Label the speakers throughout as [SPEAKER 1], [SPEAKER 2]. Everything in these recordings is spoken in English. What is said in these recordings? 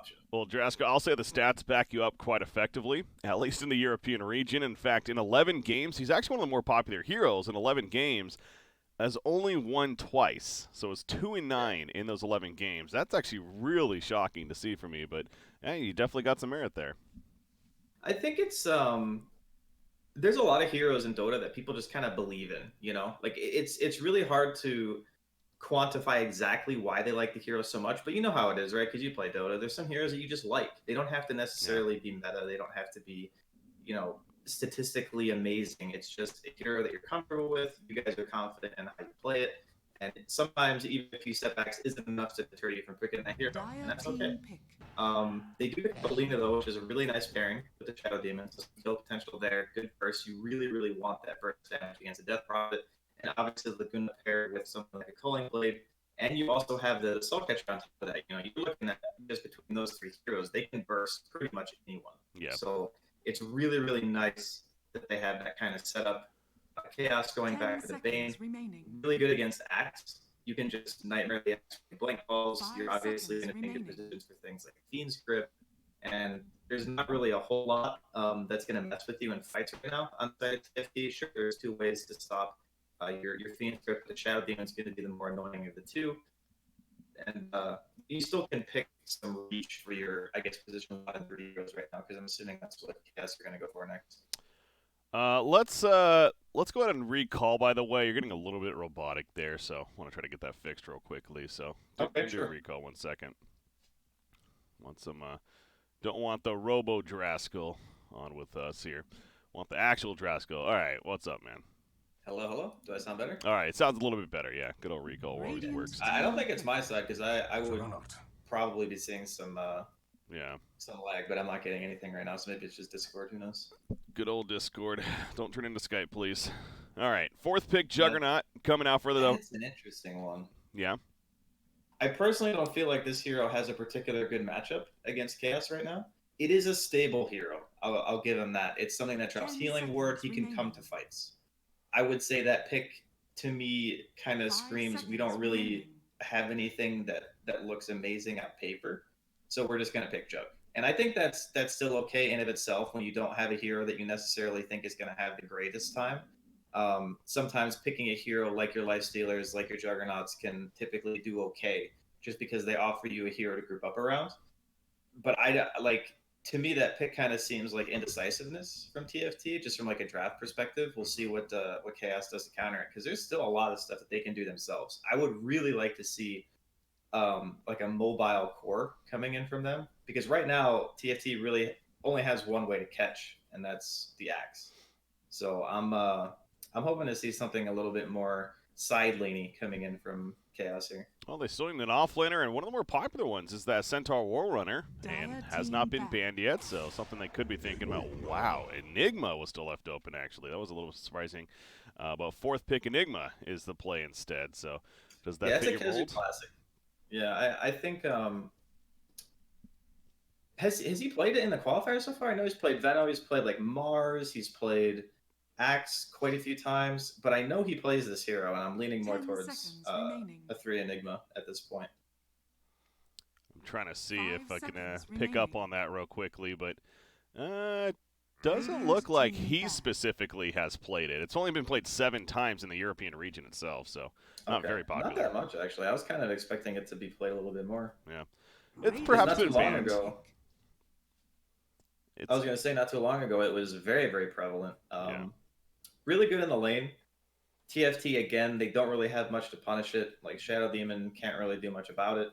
[SPEAKER 1] option.
[SPEAKER 2] Well, Draskyl, I'll say the stats back you up quite effectively, at least in the European region. In fact, in 11 games, he's actually one of the more popular heroes. In 11 games, has only won twice, so it's 2-9 in those 11 games. That's actually really shocking to see for me, but hey, you definitely got some merit there.
[SPEAKER 1] I think it's there's a lot of heroes in Dota that people just kind of believe in, you know? Like it's really hard to quantify exactly why they like the hero so much, but you know how it is, right? Because you play Dota. There's some heroes that you just like. They don't have to necessarily be meta. They don't have to be, you know, statistically amazing. It's just a hero that you're comfortable with. You guys are confident in how you play it. And sometimes even a few setbacks isn't enough to deter you from picking that hero, and that's okay. They do pick Belina though, which is a really nice pairing with the Shadow Demon. So some kill potential there. Good burst. You really, really want that burst damage against a Death Prophet. And obviously Laguna paired with something like a Culling Blade. And you also have the Soul Catcher on top of that. You know, you're looking at just between those three heroes, they can burst pretty much anyone.
[SPEAKER 2] Yeah.
[SPEAKER 1] So it's really, really nice that they have that kind of setup. Chaos going back to the Bane. Really good against Axe. You can just Nightmare the Axe with Blink Balls. You're obviously going to think of positions for things like Fiend's Grip. And there's not really a whole lot that's going to mess with you in fights right now on side 50. Sure, there's two ways to stop your Fiend's Grip. The Shadow Demon's going to be the more annoying of the two. And you still can pick some reach for your, I guess, position 1 and 3 heroes right now, because I'm assuming that's what Chaos are going to go for next.
[SPEAKER 2] Let's go ahead and recall. By the way, you're getting a little bit robotic there, so I want to try to get that fixed real quickly. So do a recall 1 second. Want some don't want the Robo Draskyl on with us here. Want the actual Draskyl. All right, what's up, man?
[SPEAKER 1] Hello, hello. Do I sound better?
[SPEAKER 2] All right, it sounds a little bit better. Yeah, good old recall always works.
[SPEAKER 1] I don't think it's my side because I would probably be seeing some some lag, but I'm not getting anything right now, so maybe it's just Discord. Who knows?
[SPEAKER 2] Good old Discord. Don't turn into Skype, please. All right, 4th pick Juggernaut coming out for the.
[SPEAKER 1] It's an interesting one.
[SPEAKER 2] Yeah.
[SPEAKER 1] I personally don't feel like this hero has a particular good matchup against Chaos right now. It is a stable hero. I'll give him that. It's something that drops healing ward. He can come to fights. I would say that pick to me kind of screams we don't really have anything that looks amazing on paper, so we're just gonna pick Jug. And I think that's still okay in of itself when you don't have a hero that you necessarily think is gonna have the greatest time. Sometimes picking a hero like your Lifestealers, like your Juggernauts, can typically do okay just because they offer you a hero to group up around. But to me, that pick kind of seems like indecisiveness from TFT, just from like a draft perspective. We'll see what Chaos does to counter it, because there's still a lot of stuff that they can do themselves. I would really like to see like a mobile core coming in from them, because right now TFT really only has one way to catch, and that's the Axe. So I'm hoping to see something a little bit more side-laney coming in from Chaos here.
[SPEAKER 2] Well, they still need an offlaner, and one of the more popular ones is that Centaur War Runner, and has not been banned yet, so something they could be thinking about. Wow, Enigma was still left open, actually. That was a little surprising. But 4th pick Enigma is the play instead, so does that fit your mold?
[SPEAKER 1] Classic. Yeah, I think has he played it in the qualifiers so far? I know he's played Venom, he's played like Mars, he's played Axe quite a few times, but I know he plays this hero, and I'm leaning more towards a 3 Enigma at this point.
[SPEAKER 2] I'm trying to see if I can pick up on that real quickly, but doesn't look like he specifically has played it. It's only been played 7 times in the European region itself, so not very popular.
[SPEAKER 1] Not that much, actually. I was kind of expecting it to be played a little bit more.
[SPEAKER 2] Yeah. It's perhaps been banned.
[SPEAKER 1] I was going to say, not too long ago, it was very, very prevalent. Really good in the lane. TFT, again, they don't really have much to punish it. Like, Shadow Demon can't really do much about it.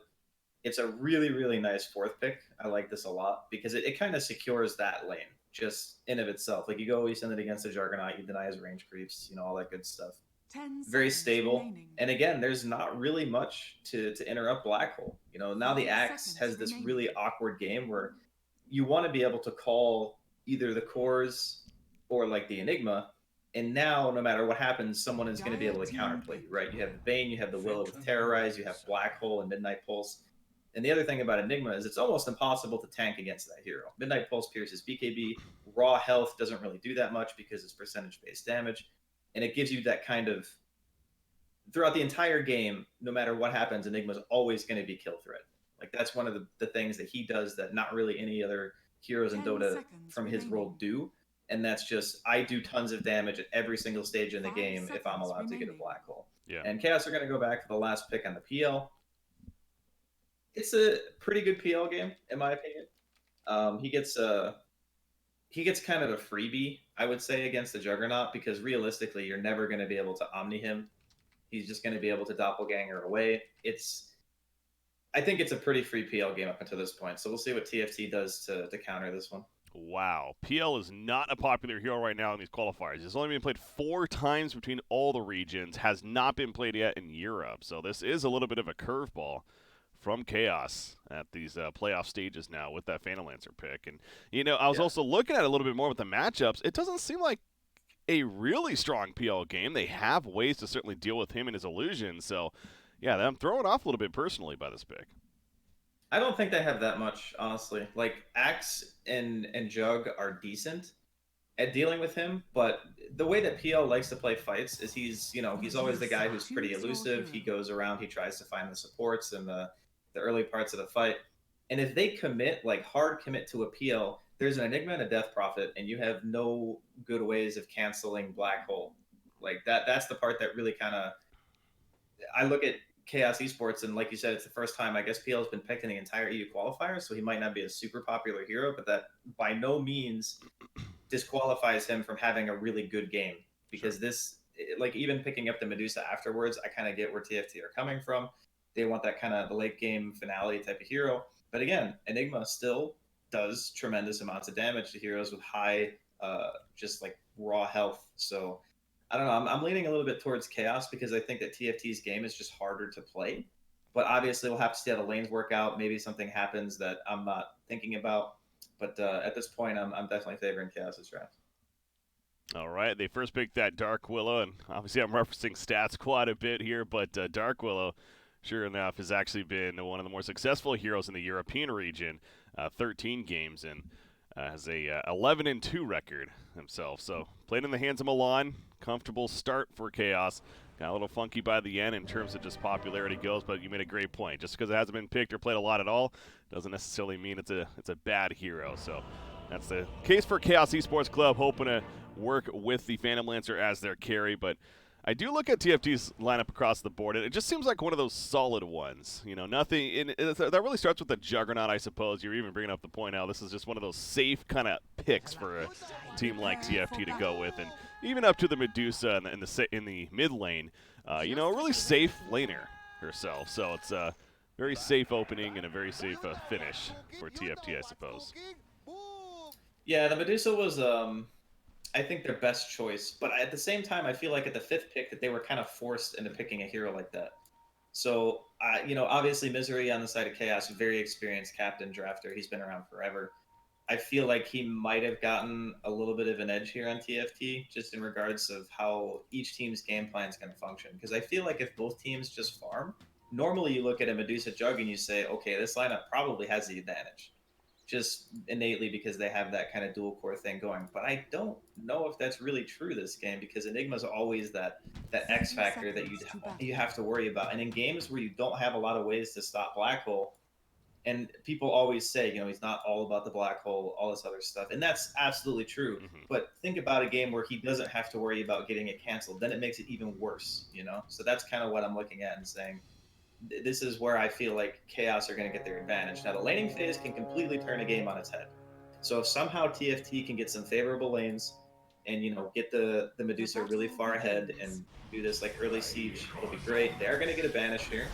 [SPEAKER 1] It's a really, really nice 4th pick. I like this a lot, because it kind of secures that lane, just in of itself. Like, you go, you send it against a Juggernaut, you deny his range creeps, you know, all that good stuff. Very stable. And again, there's not really much to interrupt Black Hole. You know, now the Axe has this really awkward game where you want to be able to call either the cores or like the Enigma, and now no matter what happens, someone is going to be able to counterplay you, right? You have the Bane, you have the Willow with Terrorize, you have Black Hole and Midnight Pulse. And the other thing about Enigma is it's almost impossible to tank against that hero. Midnight Pulse pierces BKB, raw health doesn't really do that much because it's percentage-based damage, and it gives you that kind of, throughout the entire game, no matter what happens, Enigma's always going to be kill threat. Like that's one of the things that he does that not really any other heroes in Dota from his role do. And that's just, I do tons of damage at every single stage in the game if I'm allowed to get a black hole.
[SPEAKER 2] Yeah.
[SPEAKER 1] And Chaos are going to go back to the last pick on the PL. It's a pretty good PL game, in my opinion. He gets kind of a freebie, I would say, against the Juggernaut, because realistically, you're never going to be able to Omni him. He's just going to be able to doppelganger away. I think it's a pretty free PL game up until this point, so we'll see what TFT does to counter this one.
[SPEAKER 2] Wow. PL is not a popular hero right now in these qualifiers. It's only been played 4 times between all the regions, has not been played yet in Europe, so this is a little bit of a curveball from Chaos at these playoff stages now with that Phantom Lancer pick. And, you know, I was also looking at it a little bit more with the matchups. It doesn't seem like a really strong PL game. They have ways to certainly deal with him and his illusions, so, yeah, I'm throwing off a little bit personally by this pick.
[SPEAKER 1] I don't think they have that much, honestly. Like, Axe and Jug are decent at dealing with him, but the way that PL likes to play fights is he's always the guy who's pretty elusive. He goes around, he tries to find the supports in the early parts of the fight. And if they commit, like hard commit to a PL, there's an Enigma and a Death Prophet, and you have no good ways of canceling Black Hole. Like that's the part that really kind of, I look at Chaos Esports, and like you said, it's the first time I guess PL has been picked in the entire EU qualifier, so he might not be a super popular hero, but that by no means disqualifies him from having a really good game. Because this, like even picking up the Medusa afterwards, I kind of get where TFT are coming from. They want that kind of the late game finale type of hero. But again, Enigma still does tremendous amounts of damage to heroes with high, just like raw health. So I don't know. I'm leaning a little bit towards Chaos because I think that TFT's game is just harder to play. But obviously, we'll have to see how the lanes work out. Maybe something happens that I'm not thinking about. But at this point, I'm definitely favoring Chaos's draft.
[SPEAKER 2] All right, they first picked that Dark Willow, and obviously I'm referencing stats quite a bit here, but Dark Willow, sure enough, has actually been one of the more successful heroes in the European region, 13 games, and has a 11-2 record himself. So played in the hands of Milan, comfortable start for Chaos. Got a little funky by the end in terms of just popularity goes, but you made a great point. Just because it hasn't been picked or played a lot at all doesn't necessarily mean it's a bad hero. So that's the case for Chaos Esports Club, hoping to work with the Phantom Lancer as their carry, but I do look at TFT's lineup across the board, and it just seems like one of those solid ones. You know, nothing. That really starts with the Juggernaut, I suppose. You're even bringing up the point now. This is just one of those safe kind of picks for a team like TFT to go with, and even up to the Medusa in the mid lane. You know, a really safe laner herself. So it's a very safe opening and a very safe finish for TFT, I suppose.
[SPEAKER 1] Yeah, the Medusa was I think their best choice. But at the same time, I feel like at the 5th pick that they were kind of forced into picking a hero like that. So, obviously Misery on the side of Chaos, very experienced captain drafter. He's been around forever. I feel like he might have gotten a little bit of an edge here on TFT, just in regards of how each team's game plan is going to function. Because I feel like if both teams just farm, normally you look at a Medusa Jug and you say, okay, this lineup probably has the advantage, just innately because they have that kind of dual core thing going. But I don't know if that's really true this game, because Enigma's always that X factor that you have to worry about. And in games where you don't have a lot of ways to stop Black Hole, and people always say, he's not all about the Black Hole, all this other stuff. And that's absolutely true.
[SPEAKER 2] Mm-hmm.
[SPEAKER 1] But think about a game where he doesn't have to worry about getting it canceled. Then it makes it even worse, So that's kind of what I'm looking at and saying, this is where I feel like Chaos are going to get their advantage. Now, the laning phase can completely turn a game on its head. So if somehow TFT can get some favorable lanes and, get the Medusa really far ahead and do this like early siege, it'll be great. They're going to get a banish here.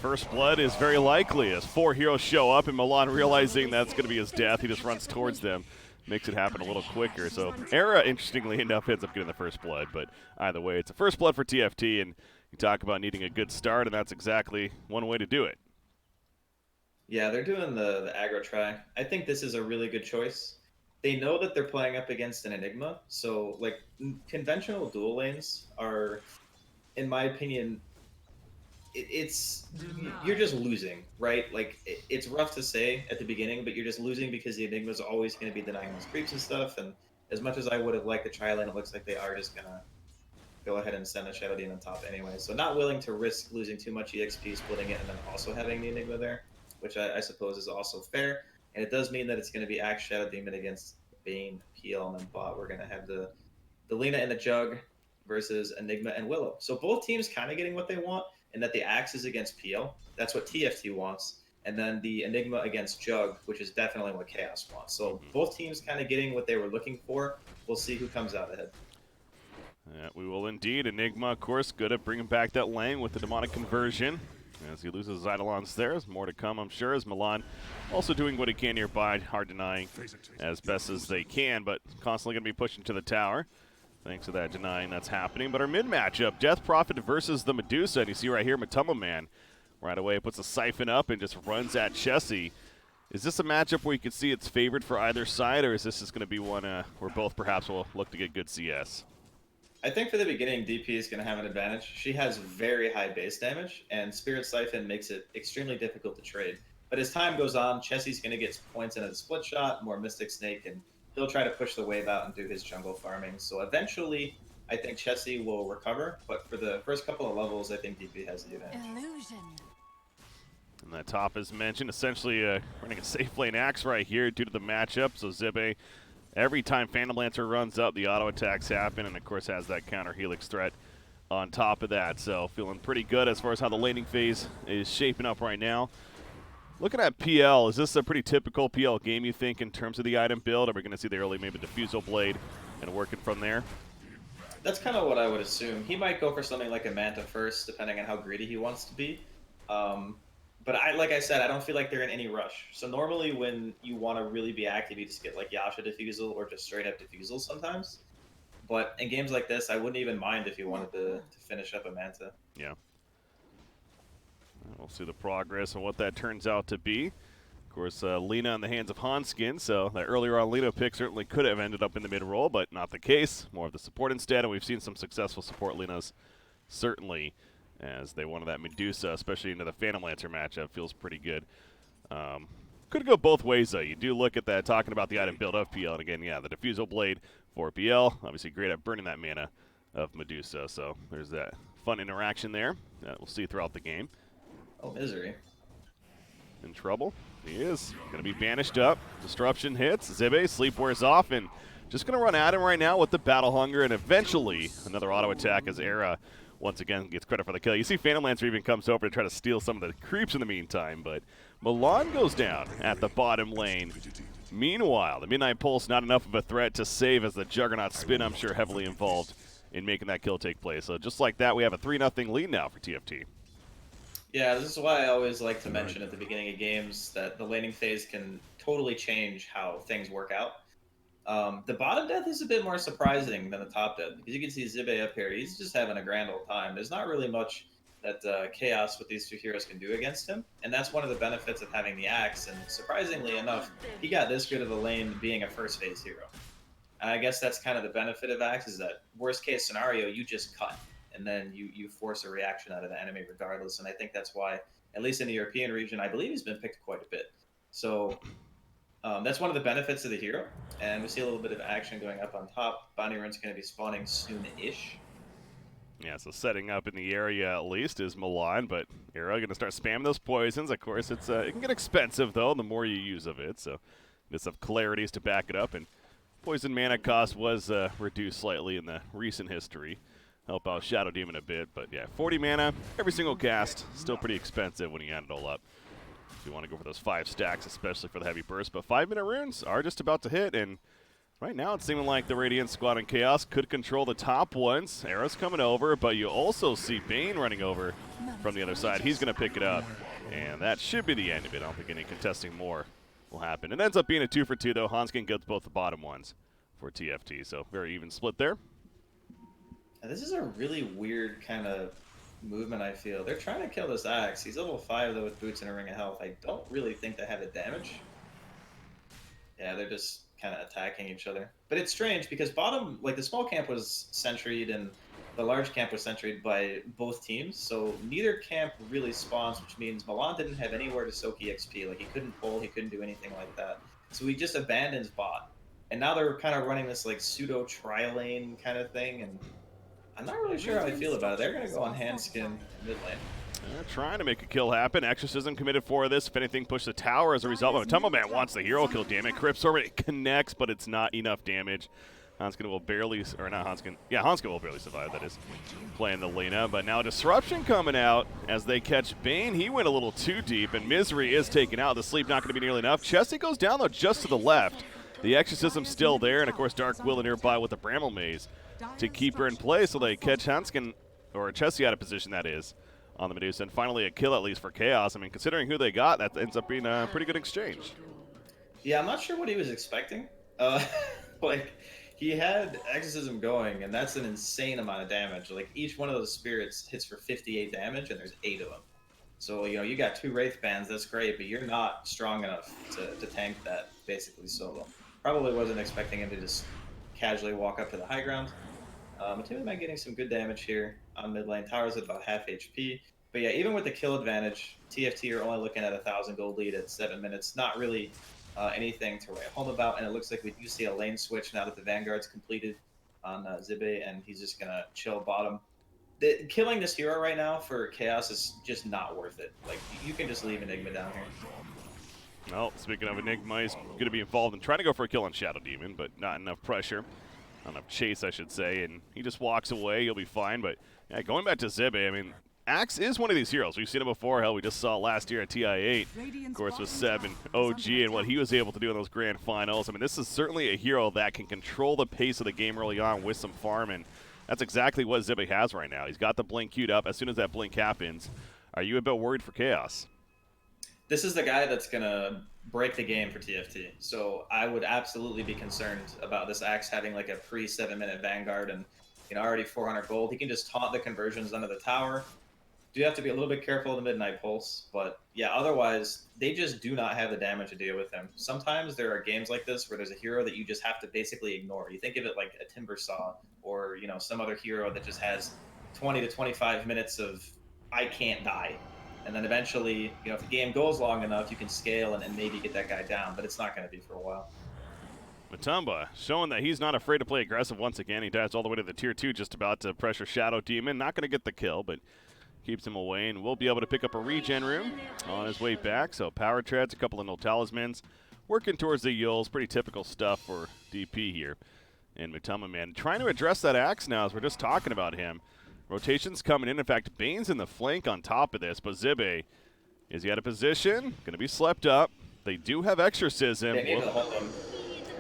[SPEAKER 2] First blood is very likely as 4 heroes show up, and Milan, realizing that's going to be his death, he just runs towards them. Makes it happen a little quicker. So Era, interestingly enough, ends up getting the first blood. But either way, it's a first blood for TFT, and you talk about needing a good start, and that's exactly one way to do it.
[SPEAKER 1] Yeah, they're doing the aggro try. I think this is a really good choice. They know that they're playing up against an Enigma, so like conventional dual lanes are, in my opinion, you're just losing, right? Like it's rough to say at the beginning, but you're just losing because the Enigma's always going to be denying those creeps and stuff. And as much as I would have liked the tri lane, it looks like they are just gonna go ahead and send a Shadow Demon top anyway. So not willing to risk losing too much EXP splitting it and then also having the Enigma there. which I suppose is also fair. And it does mean that it's going to be Axe Shadow Demon against Bane, PL, and then bot. We're going to have the Lina and the Jug versus Enigma and Willow. So both teams kind of getting what they want, and that the Axe is against PL. That's what TFT wants. And then the Enigma against Jug, which is definitely what Chaos wants. So both teams kind of getting what they were looking for. We'll see who comes out ahead.
[SPEAKER 2] Yeah, we will indeed. Enigma, of course, good at bringing back that lane with the demonic conversion. As he loses Eidolon's there, there's more to come, I'm sure, as Milan also doing what he can nearby, hard denying as best as they can, but constantly going to be pushing to the tower. Thanks to that denying that's happening. But our mid matchup, Death Prophet versus the Medusa, and you see right here, Matuma Man right away puts a siphon up and just runs at Chessie. Is this a matchup where you can see it's favored for either side, or is this just going to be one where both perhaps will look to get good CS?
[SPEAKER 1] I think for the beginning, DP is going to have an advantage. She has very high base damage, and Spirit Siphon makes it extremely difficult to trade. But as time goes on, Chessie's going to get points into the split shot, more Mystic Snake, and he'll try to push the wave out and do his jungle farming. So eventually, I think Chessie will recover, but for the first couple of levels, I think DP has the advantage.
[SPEAKER 3] Illusion.
[SPEAKER 2] And that top, as mentioned, essentially running a safe lane Axe right here due to the matchup. So Zibe, every time Phantom Lancer runs up, the auto attacks happen, and of course has that counter Helix threat on top of that. So feeling pretty good as far as how the laning phase is shaping up right now. Looking at PL, is this a pretty typical PL game, you think, in terms of the item build? Are we going to see the early maybe Diffusal Blade and working from there?
[SPEAKER 1] That's kind of what I would assume. He might go for something like a Manta first, depending on how greedy he wants to be. But like I said, I don't feel like they're in any rush. So normally when you want to really be active, you just get like Yasha Diffusal or just straight up Diffusal sometimes. But in games like this, I wouldn't even mind if you wanted to finish up a Manta.
[SPEAKER 2] Yeah. We'll see the progress and what that turns out to be. Of course, Lina in the hands of Hanskin, so that earlier on Lina pick certainly could have ended up in the mid-roll, but not the case. More of the support instead, and we've seen some successful support Linas, certainly, as they wanted that Medusa, especially into the Phantom Lancer matchup. Feels pretty good. Could go both ways, though. You do look at that, talking about the item build of PL, and again, yeah, the Diffusal Blade for PL, obviously great at burning that mana of Medusa, so there's that fun interaction there that we'll see throughout the game.
[SPEAKER 1] Oh, Misery.
[SPEAKER 2] In trouble. He is. Going to be banished up. Disruption hits. Zibe, sleep wears off, and just going to run at him right now with the Battle Hunger, and eventually another auto attack as Era once again gets credit for the kill. You see Phantom Lancer even comes over to try to steal some of the creeps in the meantime, but Milan goes down at the bottom lane. Meanwhile, the Midnight Pulse not enough of a threat to save as the Juggernaut spin, I'm sure, heavily involved in making that kill take place. So just like that, we have a 3-0 lead now for TFT.
[SPEAKER 1] Yeah, this is why I always like to mention at the beginning of games that the laning phase can totally change how things work out. The bottom death is a bit more surprising than the top death, because you can see Zibe up here, he's just having a grand old time. There's not really much that Chaos with these two heroes can do against him, and that's one of the benefits of having the Axe, and surprisingly enough, he got this good of a lane being a first phase hero. And I guess that's kind of the benefit of Axe, is that worst case scenario, you just cut. And then you force a reaction out of the enemy regardless. And I think that's why, at least in the European region, I believe he's been picked quite a bit. So that's one of the benefits of the hero. And we see a little bit of action going up on top. Bounty Run's going to be spawning soon-ish.
[SPEAKER 2] Yeah, so setting up in the area at least is Milan, but Era going to start spamming those poisons. Of course, it can get expensive, though, the more you use of it. So just have clarities to back it up. And poison mana cost was reduced slightly in the recent history. Help out Shadow Demon a bit, but yeah, 40 mana, every single cast, still pretty expensive when you add it all up. If you want to go for those 5 stacks, especially for the heavy burst, but 5-minute runes are just about to hit, and right now it's seeming like the Radiant Squad and Chaos could control the top ones. Era's coming over, but you also see Bane running over from the other side. He's going to pick it up, and that should be the end of it. I don't think any contesting more will happen. It ends up being a 2-for-2, though. Hanskin gets both the bottom ones for TFT, so very even split there.
[SPEAKER 1] This is a really weird kind of movement, I feel. They're trying to kill this Axe. He's level 5, though, with boots and a ring of health. I don't really think they have the damage. Yeah, they're just kind of attacking each other. But it's strange, because bottom, like, the small camp was sentried, and the large camp was sentried by both teams, so neither camp really spawns, which means Milan didn't have anywhere to soak EXP. Like, he couldn't pull, he couldn't do anything like that. So he just abandons bot. And now they're kind of running this, like, pseudo-tri-lane kind of thing, and I'm not really sure how I feel about it. They're going to go on Hanskin mid lane.
[SPEAKER 2] Trying to make a kill happen. Exorcism committed for this. If anything, push the tower as a result. Tumble Man wants the hero kill, damn it. Crypt Storm, it connects, but it's not enough damage. Hanskin will barely, or not Hanskin, yeah, Hanskin will barely survive, that is, playing the Lena. But now Disruption coming out as they catch Bane. He went a little too deep, and Misery is taken out. The sleep not going to be nearly enough. Chessie goes down, though, just to the left. The Exorcism's still there, and of course Dark Will nearby with the Bramble Maze to keep her in play, so they catch Hanskin, or Chessie out of position, that is, on the Medusa. And finally a kill, at least for Chaos. I mean, considering who they got, that ends up being a pretty good exchange.
[SPEAKER 1] Yeah, I'm not sure what he was expecting. Like, he had Exorcism going, and that's an insane amount of damage. Like, each one of those spirits hits for 58 damage, and there's 8 of them. So, you know, you got 2 Wraith Bands, that's great, but you're not strong enough to tank that basically solo. Probably wasn't expecting him to just casually walk up to the high ground. TI9 getting some good damage here on mid lane. Tower's at about half HP. But yeah, even with the kill advantage, TFT are only looking at 1,000 gold lead at 7 minutes. Not really anything to write home about, and it looks like we do see a lane switch now that the Vanguard's completed on Zibe, and he's just going to chill bottom. Killing this hero right now for Chaos is just not worth it. Like, you can just leave Enigma down here.
[SPEAKER 2] Well, speaking of Enigma, he's going to be involved in trying to go for a kill on Shadow Demon, but not enough pressure. Not enough chase, I should say, and he just walks away. He'll be fine, but yeah, going back to Zibe, I mean, Axe is one of these heroes. We've seen it before. Hell, we just saw last year at TI8, of course, with Seb and OG and what he was able to do in those grand finals. I mean, this is certainly a hero that can control the pace of the game early on with some farm, and that's exactly what Zibe has right now. He's got the blink queued up. As soon as that blink happens, are you a bit worried for Chaos?
[SPEAKER 1] This is the guy that's going to break the game for TFT. So I would absolutely be concerned about this Axe having like a pre-7-minute Vanguard and, you know, already 400 gold. He can just taunt the conversions under the tower. Do have to be a little bit careful of the Midnight Pulse, but yeah, otherwise, they just do not have the damage to deal with him. Sometimes there are games like this where there's a hero that you just have to basically ignore. You think of it like a Timber Saw or, you know, some other hero that just has 20 to 25 minutes of I can't die. And then eventually, you know, if the game goes long enough, you can scale and maybe get that guy down, but it's not going to be for a while.
[SPEAKER 2] Matumba showing that he's not afraid to play aggressive once again. He dives all the way to the tier 2, just about to pressure Shadow Demon. Not going to get the kill, but keeps him away, and we'll be able to pick up a regen room on his way back. So power treads, a couple of no talismans, working towards the Yules. Pretty typical stuff for DP here. And Matumba, man, trying to address that Axe now as we're just talking about him. Rotation's coming in. In fact, Bane's in the flank on top of this, but Zibe, is he out of position? Going to be slept up. They do have Exorcism.
[SPEAKER 1] They need to hold him.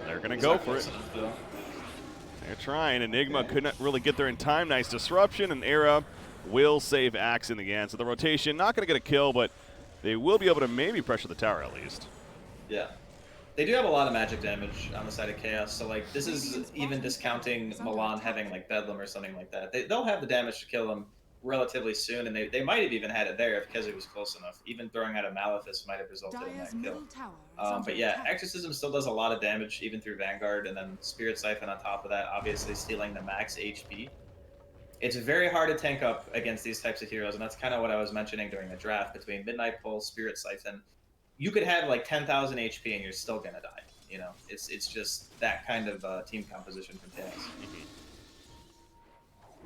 [SPEAKER 2] They're going to go for it. They're trying. Enigma couldn't really get there in time. Nice disruption, and Era will save Axe in the end. So the rotation, not going to get a kill, but they will be able to maybe pressure the tower at least.
[SPEAKER 1] Yeah. They do have a lot of magic damage on the side of Chaos, so like this is even discounting Milan having like Bedlam or something like that. They'll have the damage to kill him relatively soon, and they might have even had it there if Kezi was close enough. Even throwing out a Malefice might have resulted in that kill. But yeah, Exorcism still does a lot of damage even through Vanguard, and then Spirit Siphon on top of that, obviously stealing the max HP. It's very hard to tank up against these types of heroes, and that's kind of what I was mentioning during the draft between Midnight Pulse, Spirit Siphon. You could have like 10,000 HP and you're still gonna die. You know, it's just that kind of team composition from Chaos.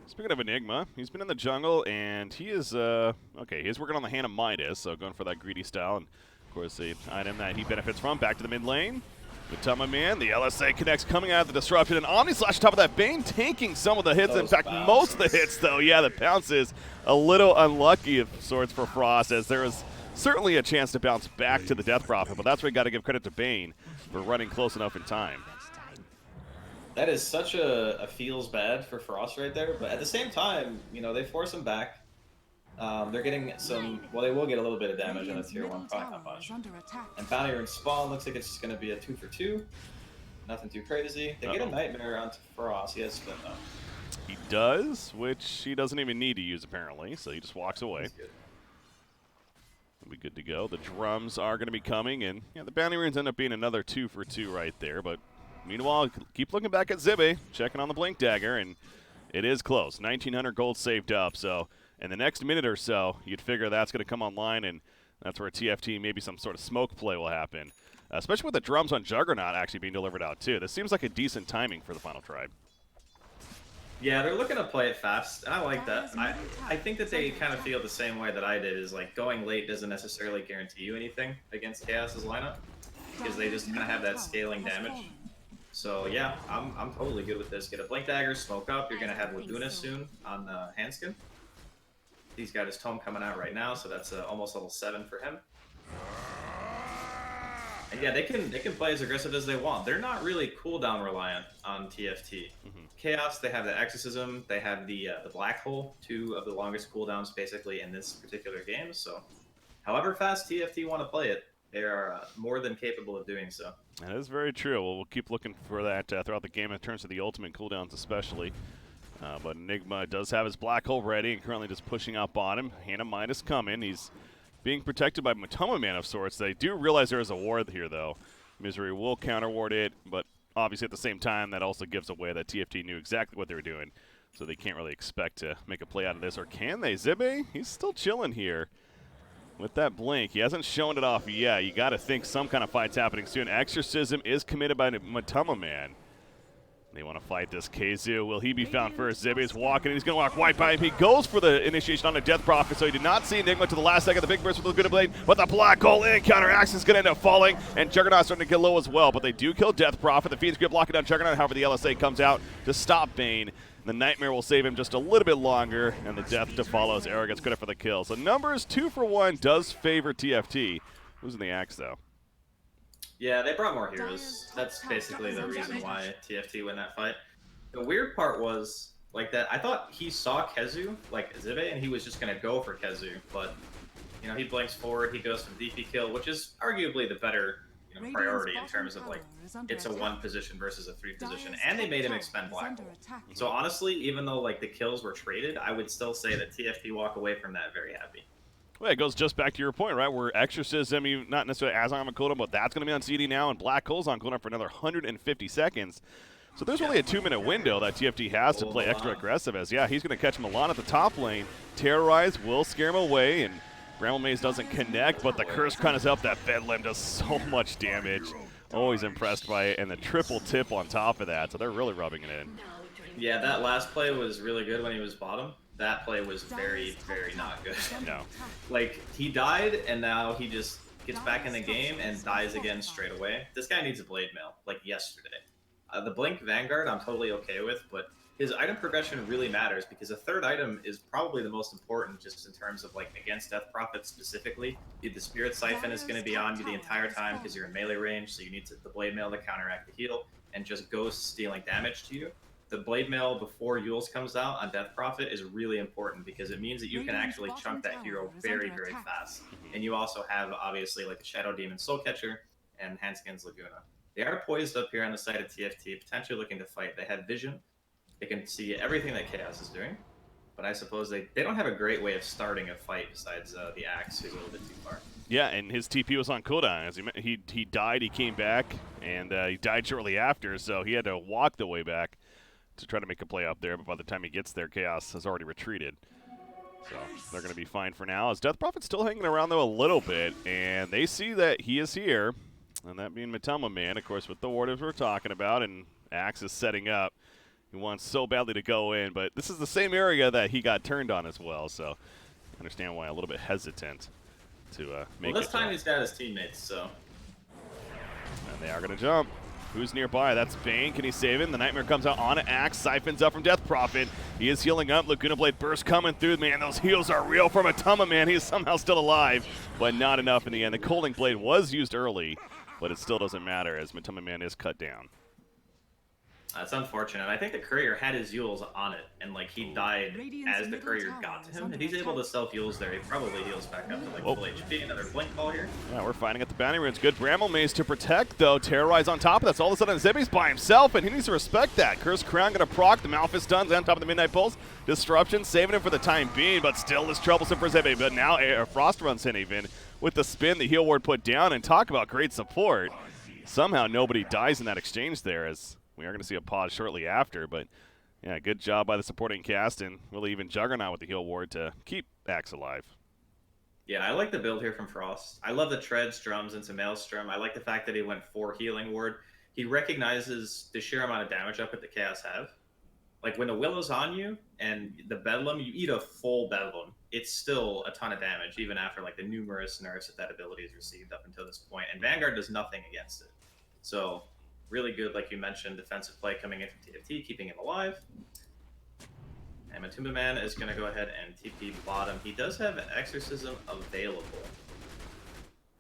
[SPEAKER 2] Speaking of Enigma, he's been in the jungle, and he is, okay, he's working on the Hand of Midas, so going for that greedy style, and of course the item that he benefits from. Back to the mid lane. Matumba, man, the LSA connects coming out of the disruption, and Omni Slash on top of that, Bane taking some of the hits. In fact, most of the hits, though. Yeah, the bounce is a little unlucky of sorts for Frost, as there is certainly a chance to bounce back to the Death Prophet, but that's where you got to give credit to Bane for running close enough in time.
[SPEAKER 1] That is such a feels bad for Frost right there, but at the same time, you know, they force him back. They're getting some, well, they will get a little bit of damage on a tier 1, probably not much. And Bounty Rune Spawn looks like it's just going to be a 2 for 2. Nothing too crazy. They get a Nightmare onto Frost. He has spin though.
[SPEAKER 2] He does, which he doesn't even need to use apparently, so he just walks away. We'll be good to go. The drums are going to be coming, and yeah, the Bounty Runes end up being another 2 for 2 right there, but meanwhile, keep looking back at Zibe, checking on the Blink Dagger, and it is close. 1,900 gold saved up, so in the next minute or so, you'd figure that's going to come online, and that's where TFT, maybe some sort of smoke play will happen, especially with the drums on Juggernaut actually being delivered out, too. This seems like a decent timing for the Final Tribe.
[SPEAKER 1] Yeah, they're looking to play it fast, and I like that. I think that they kind of feel the same way that I did, is like going late doesn't necessarily guarantee you anything against Chaos's lineup, because they just kind of have that scaling damage. So yeah, I'm totally good with this. Get a Blink Dagger, smoke up. You're gonna have Laguna soon on Handskin. He's got his tome coming out right now, so that's almost level 7 for him. And yeah, they can play as aggressive as they want. They're not really cooldown reliant on TFT. Chaos, they have the Exorcism, they have the Black Hole, 2 of the longest cooldowns basically in this particular game. So, however fast TFT want to play it, they are more than capable of doing so.
[SPEAKER 2] That is very true. Well, we'll keep looking for that throughout the game in terms of the ultimate cooldowns, especially. But Enigma does have his Black Hole ready and currently just pushing up on him. Hannah Midas coming. He's being protected by Matoma Man of sorts. They do realize there is a ward here, though. Misery will counter-ward it, but obviously at the same time, that also gives away that TFT knew exactly what they were doing, so they can't really expect to make a play out of this. Or can they? Zibe, he's still chilling here with that blink. He hasn't shown it off yet. You got to think some kind of fight's happening soon. Exorcism is committed by Matoma Man. They want to fight this Keizu. Will he be found first? Zibe is walking, and he's going to walk right by him. He goes for the initiation on a Death Prophet, so he did not see Enigma to the last second. The big burst with the good blade, but the Black Hole in counteracts is going to end up falling, and Juggernaut's starting to get low as well, but they do kill Death Prophet. The Fiend's going to block it down Juggernaut. However, the LSA comes out to stop Bane. The Nightmare will save him just a little bit longer, and the death to follow as Arrow gets credit for the kill. So numbers 2 for 1 does favor TFT. Who's in the axe, though?
[SPEAKER 1] Yeah, they brought more heroes. That's basically the reason why TFT win that fight. The weird part was, like, that I thought he saw Kezu, like Zibe, and he was just going to go for Kezu, but, you know, he blinks forward, he goes for the DP kill, which is arguably the better, you know, priority in terms of, like, it's a 1 position versus a 3 position, and they made him expend Black Hole. So honestly, even though, like, the kills were traded, I would still say that TFT walk away from that very happy.
[SPEAKER 2] Well, it goes just back to your point, right? Where Exorcism, not necessarily as on cooldown, but that's going to be on CD now, and Black Hole's on cooldown for another 150 seconds. So there's only a 2-minute window that TFT has to play extra aggressive as. Yeah, he's going to catch Milan at the top lane. Terrorize will scare him away, and Bramble Maze doesn't connect, but the Curse Crown is up. That Bedlam does so much damage. Always impressed by it, and the triple tip on top of that, so they're really rubbing it in.
[SPEAKER 1] Yeah, that last play was really good when he was bottom. That play was very, very not good.
[SPEAKER 2] No.
[SPEAKER 1] Like, he died, and now he just gets back in the game and dies again straight away. This guy needs a Blade Mail, like yesterday. The Blink Vanguard I'm totally okay with, but his item progression really matters because a third item is probably the most important just in terms of, like, against Death Prophet specifically. The Spirit Siphon is going to be on you the entire time because you're in melee range, so you need the Blade Mail to counteract the heal and just ghosts stealing damage to you. The Blade Mail before Yules comes out on Death Prophet is really important because it means that you can actually chunk that hero very, very fast. And you also have, obviously, like the Shadow Demon Soul Catcher and Handskin's Laguna. They are poised up here on the side of TFT, potentially looking to fight. They have vision. They can see everything that Chaos is doing. But I suppose they don't have a great way of starting a fight besides the Axe, who's a little bit too far.
[SPEAKER 2] Yeah, and his TP was on cooldown. As he died, he came back, and he died shortly after, so he had to walk the way back to try to make a play up there. But by the time he gets there, Chaos has already retreated. So they're going to be fine for now. As Death Prophet's still hanging around, though, a little bit, and they see that he is here. And that being Matoma Man, of course, with the warders we're talking about, and Axe is setting up. He wants so badly to go in, but this is the same area that he got turned on as well, so I understand why a little bit hesitant to make it.
[SPEAKER 1] Well, this time he's got his teammates, so.
[SPEAKER 2] And they are going to jump. Who's nearby? That's Bane. Can he save him? The Nightmare comes out on Axe. Siphons up from Death Prophet. He is healing up. Laguna Blade burst coming through. Man, those heals are real from Matoma Man. He is somehow still alive, but not enough in the end. The Colding Blade was used early, but it still doesn't matter as Matoma Man is cut down.
[SPEAKER 1] That's unfortunate. I think the courier had his Yules on it, and like he died as the courier got to him. If he's able to self Yules there, he probably heals back up to like full HP. Another blink call here.
[SPEAKER 2] Yeah, we're fighting at the bounty runes. Good Bramble Maze to protect, though. Terrorize on top of that. So all of a sudden, Zibe's by himself, and he needs to respect that. Curse Crown going to proc. The Malphite stuns on top of the Midnight Pulse. Disruption saving him for the time being, but still is troublesome for Zibe. But now Frost runs in even with the spin the heal ward put down, and talk about great support. Somehow nobody dies in that exchange there, as we are going to see a pause shortly after, but yeah, good job by the supporting cast, and really even Juggernaut with the heal ward to keep Axe alive.
[SPEAKER 1] Yeah, I like the build here from Frost. I love the treads, drums into Maelstrom. I like the fact that he went for healing ward. He recognizes the sheer amount of damage up that the Chaos have. Like when the Willow's on you and the Bedlam, you eat a full Bedlam. It's still a ton of damage, even after like the numerous nerfs that ability is received up until this point. And Vanguard does nothing against it. So really good, like you mentioned, defensive play coming in from TFT, keeping him alive. And Matumba Man is going to go ahead and TP bottom. He does have Exorcism available.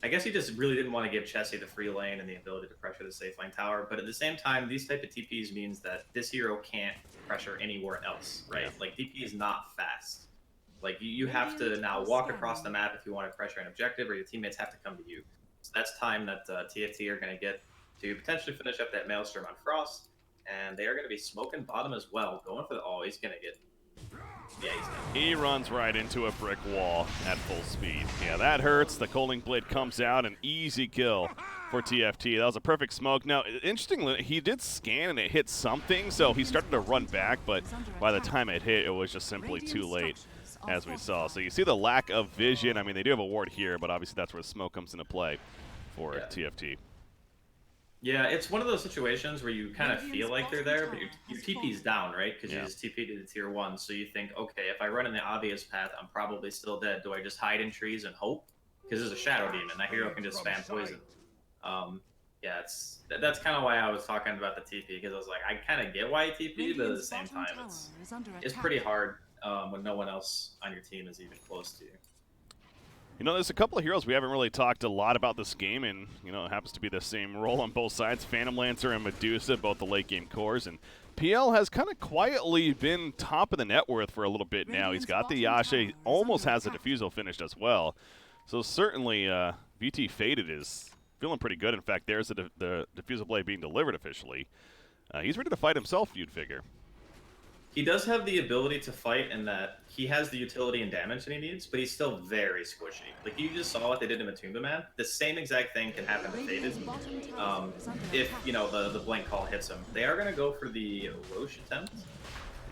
[SPEAKER 1] I guess he just really didn't want to give Chessie the free lane and the ability to pressure the safe lane tower. But at the same time, these type of TPs means that this hero can't pressure anywhere else, right? Like, DP is not fast. Like, you have to now walk across the map if you want to pressure an objective, or your teammates have to come to you. So that's time that TFT are going to get to potentially finish up that Maelstrom on Frost. And they are going to be smoking bottom as well, going for the... Oh, he's going to get... Yeah, he's dead.
[SPEAKER 2] He runs right into a brick wall at full speed. Yeah, that hurts. The Coaling Blade comes out, an easy kill for TFT. That was a perfect smoke. Now, interestingly, he did scan and it hit something, so he started to run back, but by the time it hit, it was just simply too late, as we saw. So you see the lack of vision. I mean, they do have a ward here, but obviously that's where smoke comes into play for TFT.
[SPEAKER 1] Yeah, it's one of those situations where you kind of feel like they're there, but your TP's down, right? Because you just TP to the tier 1, so you think, okay, if I run in the obvious path, I'm probably still dead. Do I just hide in trees and hope? Because there's a Shadow Demon. That hero can just spam poison. Yeah, that's kind of why I was talking about the TP, because I was like, I kind of get why you TP, but at the same time, it's pretty hard when no one else on your team is even close to you.
[SPEAKER 2] You know, there's a couple of heroes we haven't really talked a lot about this game, and, you know, it happens to be the same role on both sides. Phantom Lancer and Medusa, both the late game cores, and PL has kind of quietly been top of the net worth for a little bit now. He's got the Yasha, he almost has the Diffusal finished as well. So certainly VT Faded is feeling pretty good. In fact, there's the Diffusal Blade being delivered officially. He's ready to fight himself, you'd figure.
[SPEAKER 1] He does have the ability to fight in that he has the utility and damage that he needs, but he's still very squishy. Like, you just saw what they did to Matumba Man. The same exact thing can happen to Faded. If, you know, the Blink Call hits him. They are going to go for the Roche attempt.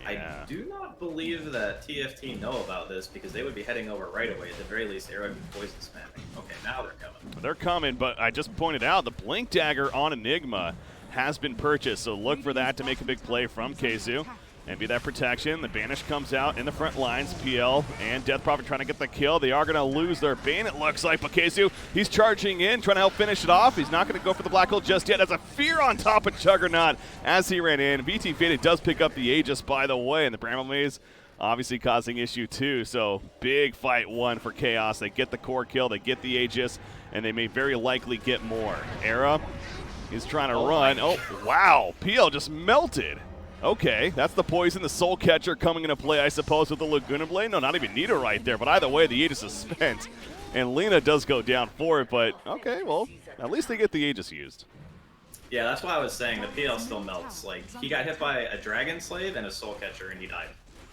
[SPEAKER 1] Yeah. I do not believe that TFT know about this, because they would be heading over right away. At the very least, Arrow would be poison spamming. Okay, now they're coming.
[SPEAKER 2] They're coming, but I just pointed out the Blink Dagger on Enigma has been purchased, so look for that to make a big play from Keizu. And be that protection. The Banish comes out in the front lines. PL and Death Prophet trying to get the kill. They are going to lose their Bane, it looks like. But Keizu, he's charging in, trying to help finish it off. He's not going to go for the Black Hole just yet. As a Fear on top of Juggernaut as he ran in. VT Faded does pick up the Aegis, by the way. And the Bramble Maze obviously causing issue too. So big fight one for Chaos. They get the core kill, they get the Aegis, and they may very likely get more. Era is trying to run. Oh, wow. PL just melted. Okay, that's the poison, the Soul Catcher coming into play, I suppose, with the Laguna Blade. No, not even Nita right there, but either way, the Aegis is spent. And Lena does go down for it, but okay, well, at least they get the Aegis used.
[SPEAKER 1] Yeah, that's why I was saying the PL still melts. Like, he got hit by a Dragon Slave and a Soul Catcher, and he died.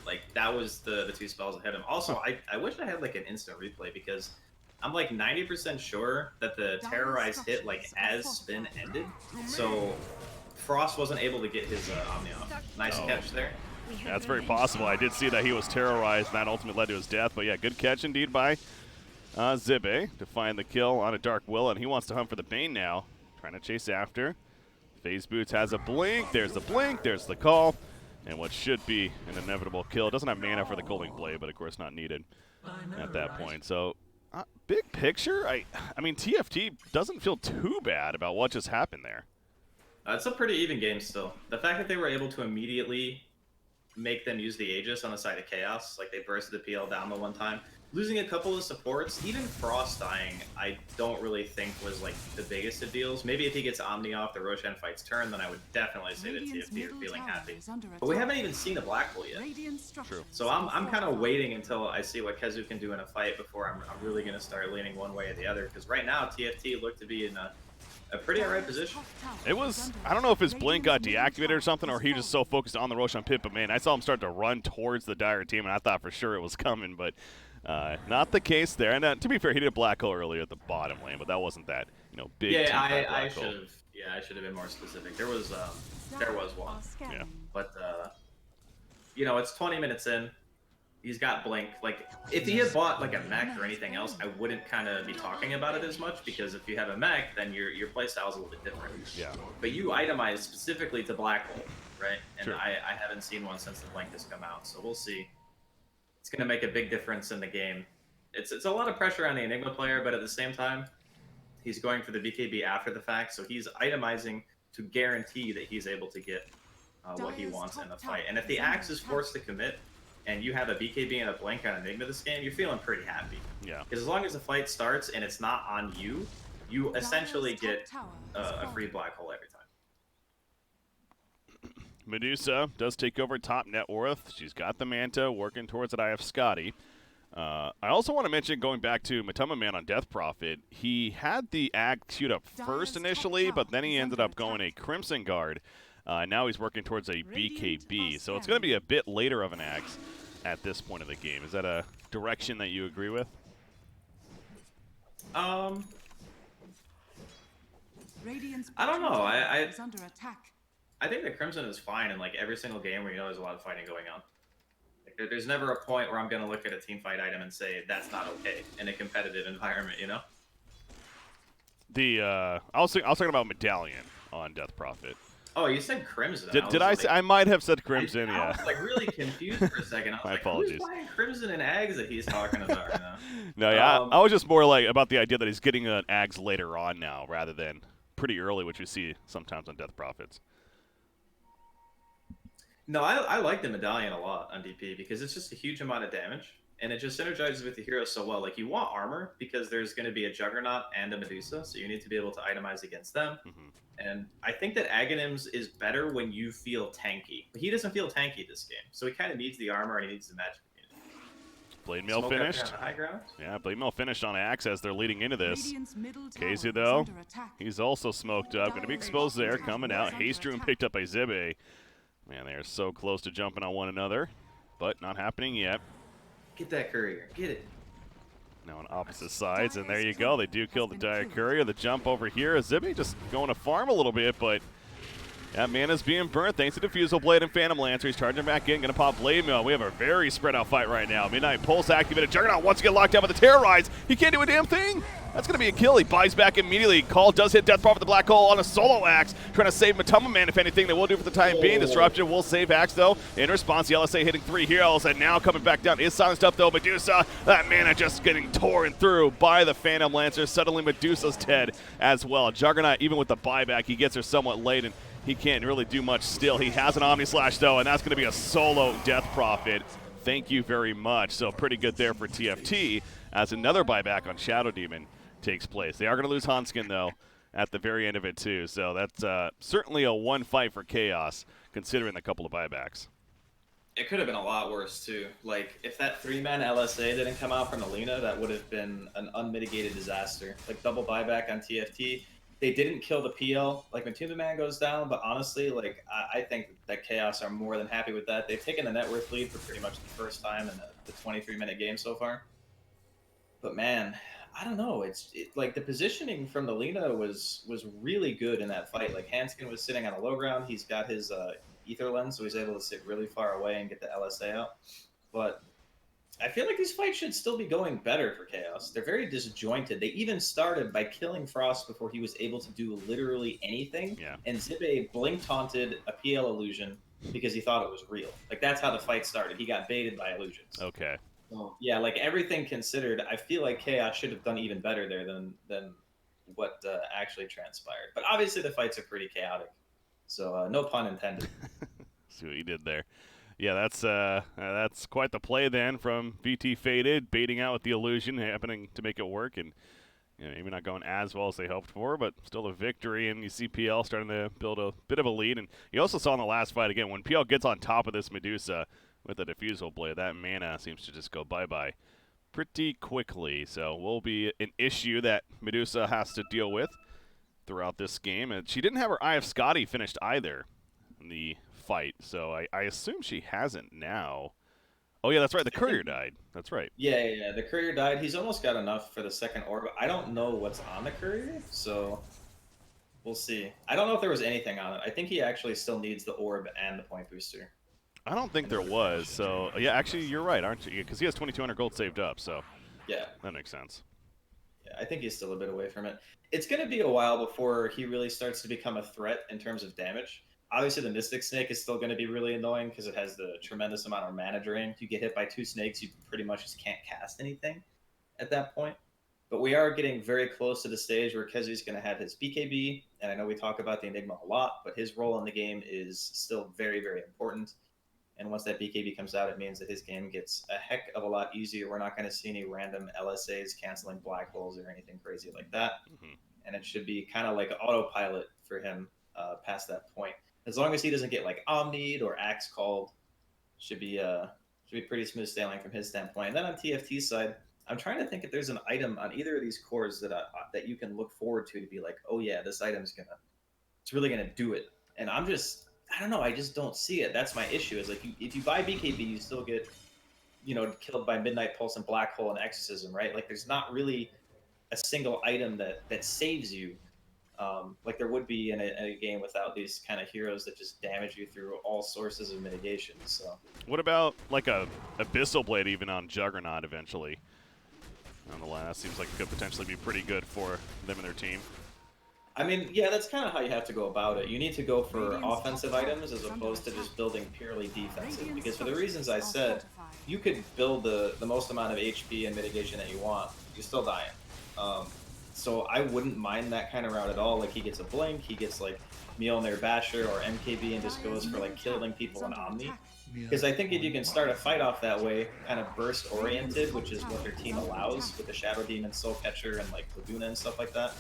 [SPEAKER 1] Like, that was the two spells that hit him. Also, I wish I had, like, an instant replay, because I'm, like, 90% sure that the Terrorize hit, like, as spin ended. So Frost wasn't able to get his Omni off. Nice catch there.
[SPEAKER 2] Yeah, that's very possible. I did see that he was terrorized, and that ultimately led to his death. But yeah, good catch indeed by Zibe to find the kill on a Dark Will, and he wants to hunt for the Bane now. Trying to chase after. FaZe Boots has a blink. There's the blink. There's the call. And what should be an inevitable kill. Doesn't have mana for the Coaling Blade, but of course not needed at that point. So big picture, I mean, TFT doesn't feel too bad about what just happened there.
[SPEAKER 1] It's a pretty even game still. The fact that they were able to immediately make them use the Aegis on the side of Chaos, like they bursted the PL down the one time, losing a couple of supports, even Frost dying, I don't really think was like the biggest of deals. Maybe if he gets Omni off the Roshan fight's turn, then I would definitely say that TFT are feeling happy. But we haven't even seen a Black Hole yet.
[SPEAKER 2] True.
[SPEAKER 1] So I'm kind of waiting until I see what Keizu can do in a fight before I'm really going to start leaning one way or the other. Because right now, TFT looked to be in a pretty alright position.
[SPEAKER 2] It was, I don't know if his blink got deactivated or something, or he just so focused on the Roshan pit, but man, I saw him start to run towards the Dire team, and I thought for sure it was coming, but not the case there. And to be fair, he did a Black Hole earlier at the bottom lane, but that wasn't that, you know, big.
[SPEAKER 1] Yeah, I should have. Yeah, I should have been more specific. There was one.
[SPEAKER 2] Yeah.
[SPEAKER 1] But you know, it's 20 minutes in. He's got blink. Like, if he had bought like a mech or anything else, I wouldn't kind of be talking about it as much, because if you have a mech, then your playstyle is a little bit different.
[SPEAKER 2] Yeah.
[SPEAKER 1] But you itemize specifically to Black Hole. right? And
[SPEAKER 2] True.
[SPEAKER 1] I haven't seen one since the Blink has come out, so we'll see. It's going to make a big difference in the game. It's a lot of pressure on the Enigma player, but at the same time, he's going for the BKB after the fact, so he's itemizing to guarantee that he's able to get what he wants in the fight. And if the Axe is forced to commit, and you have a BKB and a Blink on Enigma this game, you're feeling pretty happy.
[SPEAKER 2] Yeah.
[SPEAKER 1] Because as long as the fight starts and it's not on you, you essentially get a free black hole every time.
[SPEAKER 2] Medusa does take over top net worth. She's got the Manta working towards it. I have Scotty. I also want to mention, going back to Matuma Man on Death Prophet, he had the Ag queued up first initially, but then he ended up going a Crimson Guard. Now he's working towards a BKB, so it's going to be a bit later of an Axe at this point of the game. Is that a direction that you agree with?
[SPEAKER 1] I don't know. I think the Crimson is fine in like every single game where you know there's a lot of fighting going on. Like, there's never a point where I'm going to look at a team fight item and say that's not okay in a competitive environment, you know?
[SPEAKER 2] I was talking about Medallion on Death Prophet.
[SPEAKER 1] Oh, you said Crimson.
[SPEAKER 2] Did I say? I might have said Crimson. Yeah.
[SPEAKER 1] I was like really confused for a second. I was
[SPEAKER 2] My
[SPEAKER 1] like,
[SPEAKER 2] apologies.
[SPEAKER 1] who's buying Crimson and Ags that he's talking about? You know?
[SPEAKER 2] No, yeah, I was just more like about the idea that he's getting an Ags later on now rather than pretty early, which you see sometimes on Death Prophets.
[SPEAKER 1] No, I like the Medallion a lot on DP because it's just a huge amount of damage, and it just synergizes with the hero so well. Like, you want armor because there's going to be a Juggernaut and a Medusa, so you need to be able to itemize against them. And I think that Aghanims is better when you feel tanky. But he doesn't feel tanky this game, so he kind of needs the armor and he needs the magic.
[SPEAKER 2] Blade Mail finished. Yeah, Blade Mail finished on Axe as they're leading into this. Kazu, though, he's also smoked up. Going to be exposed there, coming out. Haystroom picked up a Zibe. Man, they are so close to jumping on one another, but not happening yet.
[SPEAKER 1] Get that courier. Get it.
[SPEAKER 2] Now on opposite sides, and there you go. They do kill the Dire Courier. The jump over here. Zibe just going to farm a little bit, but that mana's being burnt thanks to Diffusal Blade and Phantom Lancer. He's charging back in, going to pop Blade Mail. We have a very spread out fight right now. Midnight Pulse activated. Juggernaut wants to get locked down by the Terrorize. He can't do a damn thing. That's going to be a kill. He buys back immediately. Call does hit Death Prophet the Black Hole on a solo Axe. Trying to save Matuma Man, if anything. They will do for the time being. Disruption will save Axe, though. In response, the LSA hitting 3 heroes, and now coming back down is silenced up, though. Medusa, that mana just getting torn through by the Phantom Lancer. Suddenly Medusa's dead as well. Juggernaut, even with the buyback, he gets her somewhat late, and he can't really do much still. He has an Omni Slash, though, and that's going to be a solo Death Prophet. Thank you very much. So pretty good there for TFT as another buyback on Shadow Demon takes place. They are going to lose Hanskin, though, at the very end of it, too. So that's certainly a one fight for Chaos, considering the couple of buybacks.
[SPEAKER 1] It could have been a lot worse, too. Like, if that 3-man LSA didn't come out from the Lina, that would have been an unmitigated disaster. Like, double buyback on TFT. They didn't kill the PL, like, when Matuma Man goes down, but honestly, like, I think that Chaos are more than happy with that. They've taken the net worth lead for pretty much the first time in the 23-minute game so far. But, man, I don't know. Like, the positioning from the Lina was really good in that fight. Like, Hanskin was sitting on a low ground. He's got his ether lens, so he's able to sit really far away and get the LSA out. But I feel like these fights should still be going better for Chaos. They're very disjointed. They even started by killing Frost before he was able to do literally anything.
[SPEAKER 2] Yeah.
[SPEAKER 1] And Zibe blink taunted a PL illusion because he thought it was real. Like, that's how the fight started. He got baited by illusions.
[SPEAKER 2] Okay.
[SPEAKER 1] So, yeah, like, everything considered, I feel like Chaos should have done even better there than what actually transpired. But obviously the fights are pretty chaotic. So no pun intended.
[SPEAKER 2] See what you did there. Yeah, that's quite the play then from VT Faded, baiting out with the illusion, happening to make it work, and maybe not going as well as they hoped for, but still a victory, and you see PL starting to build a bit of a lead. And you also saw in the last fight, again, when PL gets on top of this Medusa with a Diffusal Blade, that mana seems to just go bye-bye pretty quickly. So will be an issue that Medusa has to deal with throughout this game. And she didn't have her Eye of Scotty finished either in the fight, so I assume she hasn't now. Oh yeah, that's right, the courier died. That's right.
[SPEAKER 1] Yeah, the courier died. He's almost got enough for the second orb. I don't know what's on the courier, so we'll see. I don't know if there was anything on it. I think he actually still needs the orb and the point booster.
[SPEAKER 2] I don't think there was, so yeah, actually you're right, aren't you? Because he has 2200 gold saved up, so
[SPEAKER 1] yeah,
[SPEAKER 2] that makes sense.
[SPEAKER 1] Yeah, I think he's still a bit away from it. It's going to be a while before he really starts to become a threat in terms of damage. Obviously, the Mystic Snake is still going to be really annoying because it has the tremendous amount of mana drain. If you get hit by 2 snakes, you pretty much just can't cast anything at that point. But we are getting very close to the stage where Kezu's going to have his BKB, and I know we talk about the Enigma a lot, but his role in the game is still very, very important. And once that BKB comes out, it means that his game gets a heck of a lot easier. We're not going to see any random LSAs canceling black holes or anything crazy like that. Mm-hmm. And it should be kind of like autopilot for him past that point. As long as he doesn't get like Omni'd or Axe called, should be pretty smooth sailing from his standpoint. And then on TFT's side, I'm trying to think if there's an item on either of these cores that you can look forward to be like, oh yeah, this item's it's really gonna do it. And I don't know, I just don't see it. That's my issue. Is like if you buy BKB, you still get, killed by Midnight Pulse and Black Hole and Exorcism, right? Like there's not really a single item that saves you, like there would be in a game without these kind of heroes that just damage you through all sources of mitigation. So
[SPEAKER 2] what about like a Abyssal Blade even on Juggernaut eventually? On the last, seems like it could potentially be pretty good for them and their team.
[SPEAKER 1] I mean, yeah, that's kind of how you have to go about it. You need to go for offensive items as opposed to just building purely defensive. Because for the reasons I said, you could build the most amount of HP and mitigation that you want. You're still dying. So I wouldn't mind that kind of route at all. Like he gets a Blink, he gets like Mjolnir Basher or MKB and just goes for like killing people in Omni. Because I think if you can start a fight off that way, kind of burst oriented, which is what their team allows with the Shadow Demon, Soul Catcher, and like Laguna and stuff like that,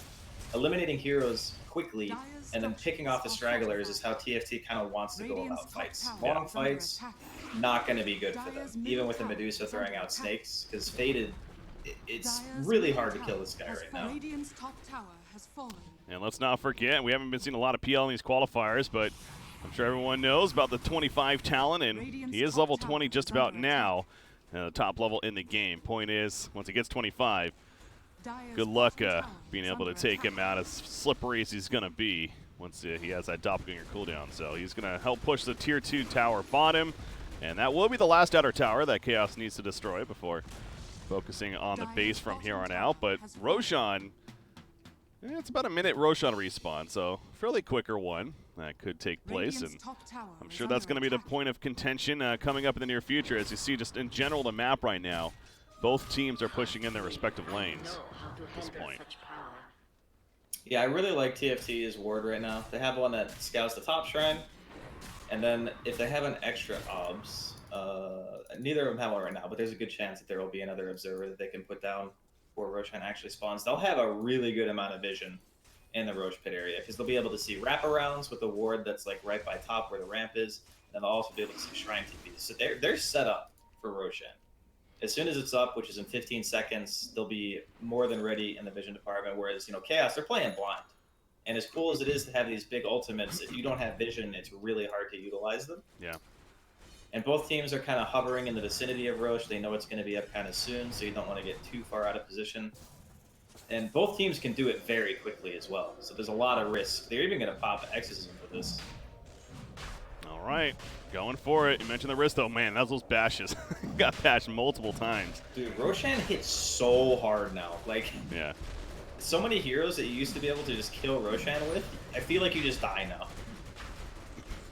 [SPEAKER 1] eliminating heroes quickly and then picking off the stragglers is how TFT kind of wants to go about fights. Long fights, not going to be good for them, even with the Medusa throwing out snakes, because Faded, it's really hard to kill this guy right now.
[SPEAKER 2] And let's not forget, we haven't been seeing a lot of PL in these qualifiers, but I'm sure everyone knows about the 25 talent, and he is level 20 just about now, the top level in the game. Point is, once he gets 25, good luck being able to take him out as slippery as he's going to be once he has that doppelganger cooldown. So he's going to help push the tier 2 tower bottom, and that will be the last outer tower that Chaos needs to destroy before focusing on the base from here on out. But Roshan, it's about a minute Roshan respawn, so fairly quicker one that could take place, and I'm sure that's going to be the point of contention coming up in the near future. As you see, just in general, the map right now, both teams are pushing in their respective lanes at this point.
[SPEAKER 1] Yeah, I really like TFT's ward right now. They have one that scouts the top shrine, and then if they have an extra obs, neither of them have one right now, but there's a good chance that there will be another observer that they can put down before Roshan actually spawns. They'll have a really good amount of vision in the Roche Pit area, because they'll be able to see wraparounds with the ward that's like right by top where the ramp is, and they'll also be able to see shrine TPs. So they're set up for Roshan. As soon as it's up, which is in 15 seconds, they'll be more than ready in the vision department, whereas, Chaos, they're playing blind. And as cool as it is to have these big ultimates, if you don't have vision, it's really hard to utilize them.
[SPEAKER 2] Yeah.
[SPEAKER 1] And both teams are kind of hovering in the vicinity of Roche. They know it's going to be up kind of soon, so you don't want to get too far out of position. And both teams can do it very quickly as well, so there's a lot of risk. They're even going to pop Exorcism for this.
[SPEAKER 2] All right, going for it. You mentioned the risk, though. Man, that was those bashes. Got bashed multiple times.
[SPEAKER 1] Dude, Roshan hits so hard now. Like,
[SPEAKER 2] yeah.
[SPEAKER 1] So many heroes that you used to be able to just kill Roshan with, I feel like you just die now.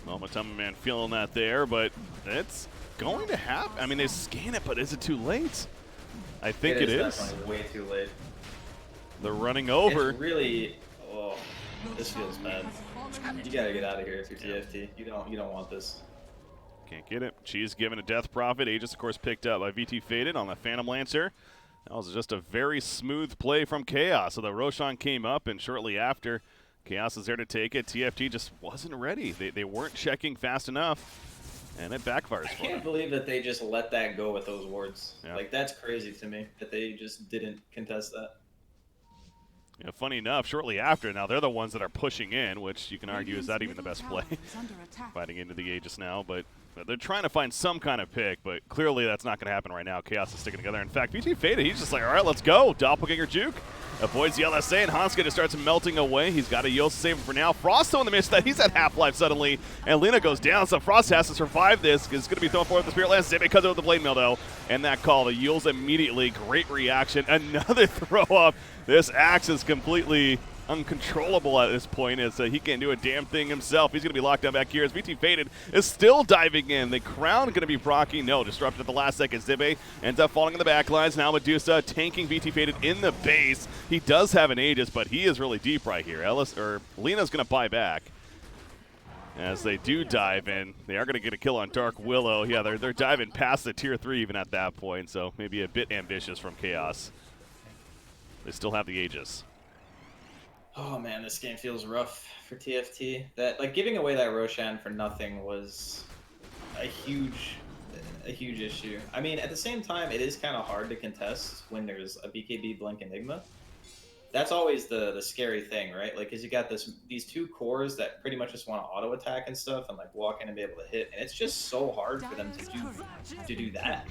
[SPEAKER 2] Well, Matama Man feeling that there, but it's going to happen. I mean, they scan it, but is it too late? I think it is.
[SPEAKER 1] Definitely way too late.
[SPEAKER 2] They're running over.
[SPEAKER 1] It's really, this feels bad. You gotta get out of here if you're TFT. You don't want this.
[SPEAKER 2] Can't get it. Cheese given a Death Prophet. Aegis, of course, picked up by VT Faded on the Phantom Lancer. That was just a very smooth play from Chaos. So the Roshan came up, and shortly after, Chaos is there to take it. TFT just wasn't ready. They weren't checking fast enough, and it backfires.
[SPEAKER 1] I can't believe that they just let that go with those wards. Yeah. Like, that's crazy to me that they just didn't contest that.
[SPEAKER 2] Yeah, funny enough, shortly after, now they're the ones that are pushing in, which you can argue is that even the best play, fighting into the Aegis now, but they're trying to find some kind of pick, but clearly that's not going to happen right now. Chaos is sticking together. In fact, VT Faded, he's just like, all right, let's go. Doppelganger juke. Avoids the LSA, and Hanska just starts melting away. He's got a Yos to save him for now. Frost still in the midst of that. He's at half-life suddenly, and Lina goes down, so Frost has to survive this. It's going to be thrown forward with the Spirit Lance. Zibby cuts it with the Blade Mill, though, and that call, the Yules immediately. Great reaction. Another throw-up. This Axe is completely uncontrollable at this point as he can't do a damn thing himself. He's going to be locked down back here as VT Faded is still diving in. The crown going to be Brocky. No, disrupted at the last second. Zibe ends up falling in the back lines. Now Medusa tanking VT Faded in the base. He does have an Aegis, but he is really deep right here. Lena's going to buy back. As they do dive in, they are going to get a kill on Dark Willow. Yeah, they're diving past the tier 3 even at that point, so maybe a bit ambitious from Chaos. They still have the Aegis.
[SPEAKER 1] Oh man, this game feels rough for TFT. That like giving away that Roshan for nothing was a huge issue. I mean, at the same time, it is kind of hard to contest when there's a BKB Blink Enigma. That's always the scary thing, right? Like, cause you got these two cores that pretty much just want to auto attack and stuff, and like walk in and be able to hit, and it's just so hard for them to do that.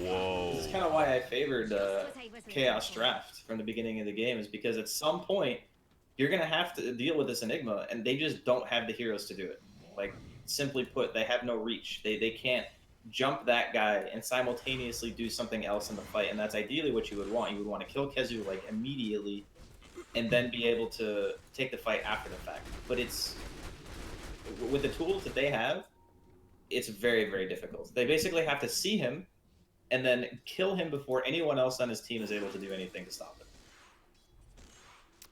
[SPEAKER 2] Whoa.
[SPEAKER 1] This is kind of why I favored Chaos Draft from the beginning of the game, is because at some point you're gonna have to deal with this Enigma, and they just don't have the heroes to do it. Like, simply put, they have no reach. They can't jump that guy and simultaneously do something else in the fight, and that's ideally what you would want. You would want to kill Kezu like immediately, and then be able to take the fight after the fact. But it's with the tools that they have, it's very, very difficult. They basically have to see him and then kill him before anyone else on his team is able to do anything to stop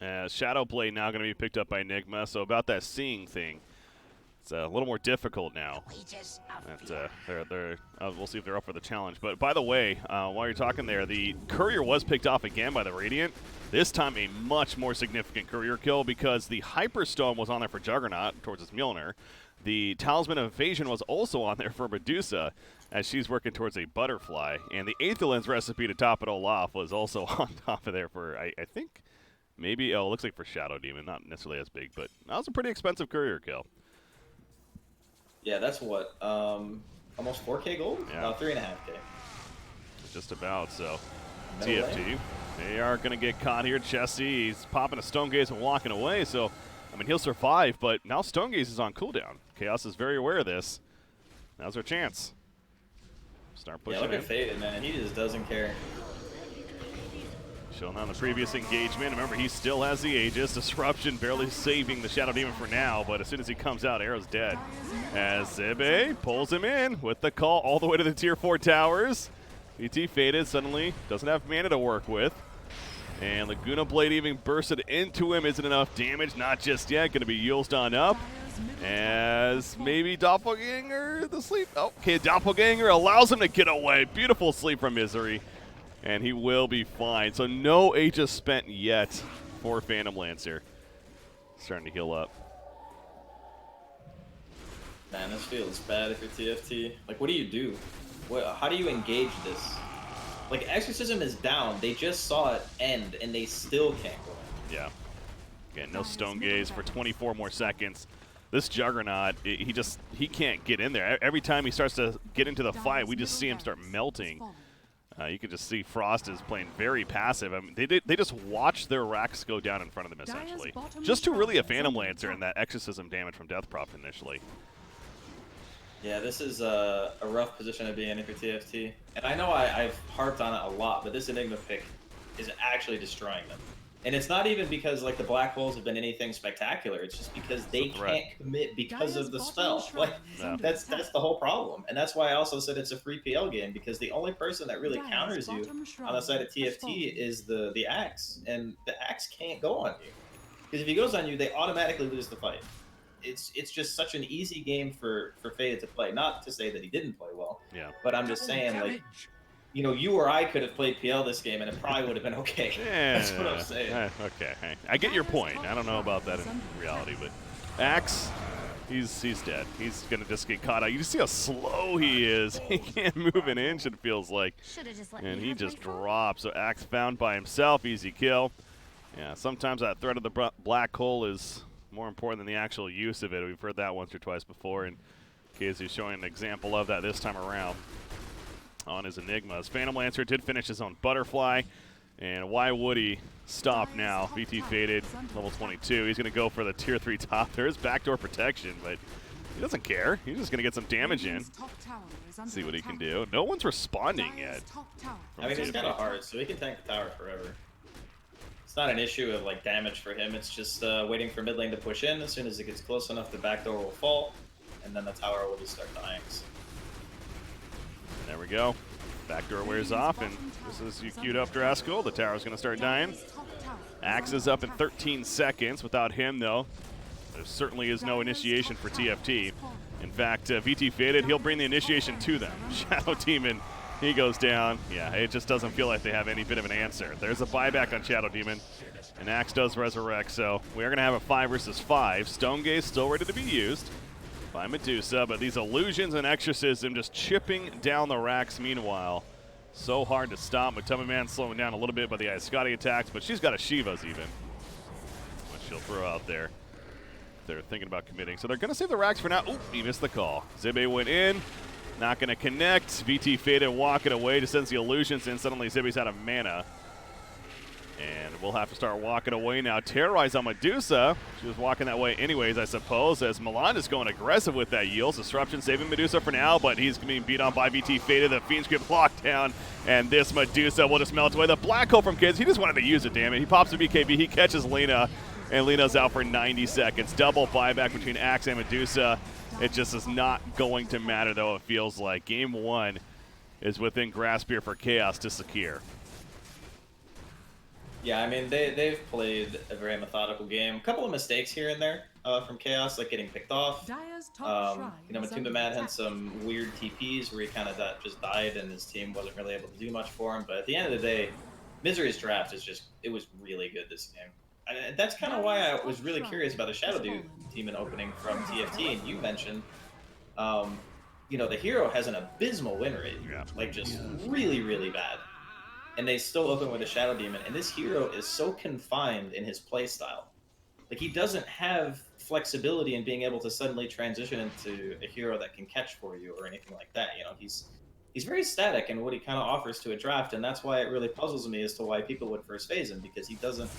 [SPEAKER 1] it.
[SPEAKER 2] Shadow Blade now going to be picked up by Enigma, so about that seeing thing, it's a little more difficult now. We'll see if they're up for the challenge. But by the way, while you're talking there, the Courier was picked off again by the Radiant. This time a much more significant Courier kill because the Hyperstone was on there for Juggernaut towards his Mjolnir. The Talisman of Evasion was also on there for Medusa as she's working towards a Butterfly. And the Aetherland's recipe to top it all off was also on top of there for, I think, maybe, it looks like for Shadow Demon. Not necessarily as big, but that was a pretty expensive Courier kill.
[SPEAKER 1] Yeah, that's what, almost 4K gold?
[SPEAKER 2] Yeah.
[SPEAKER 1] 3.5K.
[SPEAKER 2] Just about, so.
[SPEAKER 1] No
[SPEAKER 2] TFT,
[SPEAKER 1] way.
[SPEAKER 2] they are going to get caught here. Chessie, he's popping a Stone Gaze and walking away, so, I mean, he'll survive, but now Stone Gaze is on cooldown. Chaos is very aware of this. Now's our chance. Start pushing
[SPEAKER 1] look
[SPEAKER 2] in.
[SPEAKER 1] at Faded, man. He just doesn't care.
[SPEAKER 2] Shown on the previous engagement. Remember, he still has the Aegis. Disruption barely saving the Shadow Demon for now, but as soon as he comes out, Arrow's dead. As Zibe pulls him in with the call all the way to the Tier 4 towers. VT Faded suddenly doesn't have mana to work with. And Laguna Blade even bursted into him. Isn't enough damage. Not just yet. Going to be Yulsed on up. As maybe Doppelganger, the sleep. Oh, okay, Doppelganger allows him to get away. Beautiful sleep from Misery. And he will be fine. So no Aegis spent yet for Phantom Lancer. Starting to heal up.
[SPEAKER 1] Man, this feels bad if you're TFT. Like, what do you do? How do you engage this? Like, Exorcism is down. They just saw it end, and they still can't go in.
[SPEAKER 2] Yeah. Again, no Stone Gaze for 24 more seconds. This Juggernaut, he can't get in there. Every time he starts to get into the fight, we just see him start melting. You can just see Frost is playing very passive. I mean, they just watch their racks go down in front of them, essentially. Just to really a Phantom Lancer and that Exorcism damage from Death Prop initially.
[SPEAKER 1] Yeah, this is a rough position to be in if you're TFT. And I know I've harped on it a lot, but this Enigma pick is actually destroying them. And it's not even because like the Black Holes have been anything spectacular. It's just because they can't commit because of the spell. Like that's the whole problem. And that's why I also said it's a free PL game, because the only person that really counters you on the side of TFT is the Axe, and the Axe can't go on you. Because if he goes on you, they automatically lose the fight. It's just such an easy game for Faded to play. Not to say that he didn't play well.
[SPEAKER 2] Yeah.
[SPEAKER 1] But I'm just saying, like, you know, you or I could have played PL this game, and it probably would have been okay.
[SPEAKER 2] Yeah,
[SPEAKER 1] that's what I'm saying.
[SPEAKER 2] Okay, I get your point. I don't know about that in reality, but Axe, he's dead. He's gonna just get caught out. You just see how slow he is. He can't move an inch, it feels like, and he just drops. So Axe found by himself, easy kill. Yeah, sometimes that threat of the black hole is more important than the actual use of it. We've heard that once or twice before, and Kazu's showing an example of that this time around on his Enigmas. Phantom Lancer did finish his own Butterfly, and why would he stop now? VT Faded, level 22. He's going to go for the Tier 3 top. There is backdoor protection, but he doesn't care. He's just going to get some damage in. See what he can do. No one's responding yet.
[SPEAKER 1] I mean, it's kind of hard, so he can tank the tower forever. not an issue of like damage for him. It's just waiting for mid lane to push in. As soon as it gets close enough, the backdoor will fall, and then the tower will just start dying.
[SPEAKER 2] There we go. Backdoor wears off, and this is you queued up Draskyl. The tower's going to start dying. Axe is up in 13 seconds. Without him, though, there certainly is no initiation for TFT. In fact, VT faded. He'll bring the initiation to them. Shadow Demon, he goes down. Yeah, it just doesn't feel like they have any bit of an answer. There's a buyback on Shadow Demon, and Axe does resurrect, so we are going to have a 5 versus 5. Stone Gaze still ready to be used by Medusa, but these illusions and exorcism just chipping down the racks meanwhile. So hard to stop. Matoma Man slowing down a little bit by the Iascati attacks, but she's got a Shiva's even, which she'll throw out there. They're thinking about committing. So they're going to save the racks for now. Oop, he missed the call. Zibe went in. Not going to connect. VT faded, walking away, just sends the illusions in. Suddenly Zibe's out of mana. And we'll have to start walking away now. Terrorize on Medusa. She was walking that way anyways, I suppose, as Milan is going aggressive with that yield. Disruption saving Medusa for now, but he's being beat on by VT Faded. The Fiend Script locked down, and this Medusa will just melt away. The Black Hole from Kids, he just wanted to use it, damn it. He pops a BKB, he catches Lena, and Lena's out for 90 seconds. Double buyback between Axe and Medusa. It just is not going to matter, though, it feels like. Game 1 is within grasp here for Chaos to secure.
[SPEAKER 1] Yeah, I mean, they've played a very methodical game. A couple of mistakes here and there from Chaos, like getting picked off. You know, Matuma Man had some weird TPs where he kind of just died and his team wasn't really able to do much for him. But at the end of the day, Misery's draft is just, it was really good this game. And that's kind of why I was really curious about the Shadow Demon opening from TFT. And you mentioned, you know, the hero has an abysmal win rate.
[SPEAKER 2] Yeah.
[SPEAKER 1] Like, just really, really bad. And they still open with a Shadow Demon, and this hero is so confined in his playstyle. Like, he doesn't have flexibility in being able to suddenly transition into a hero that can catch for you or anything like that. You know, he's very static in what he kind of offers to a draft, and that's why it really puzzles me as to why people would first phase him, because he doesn't,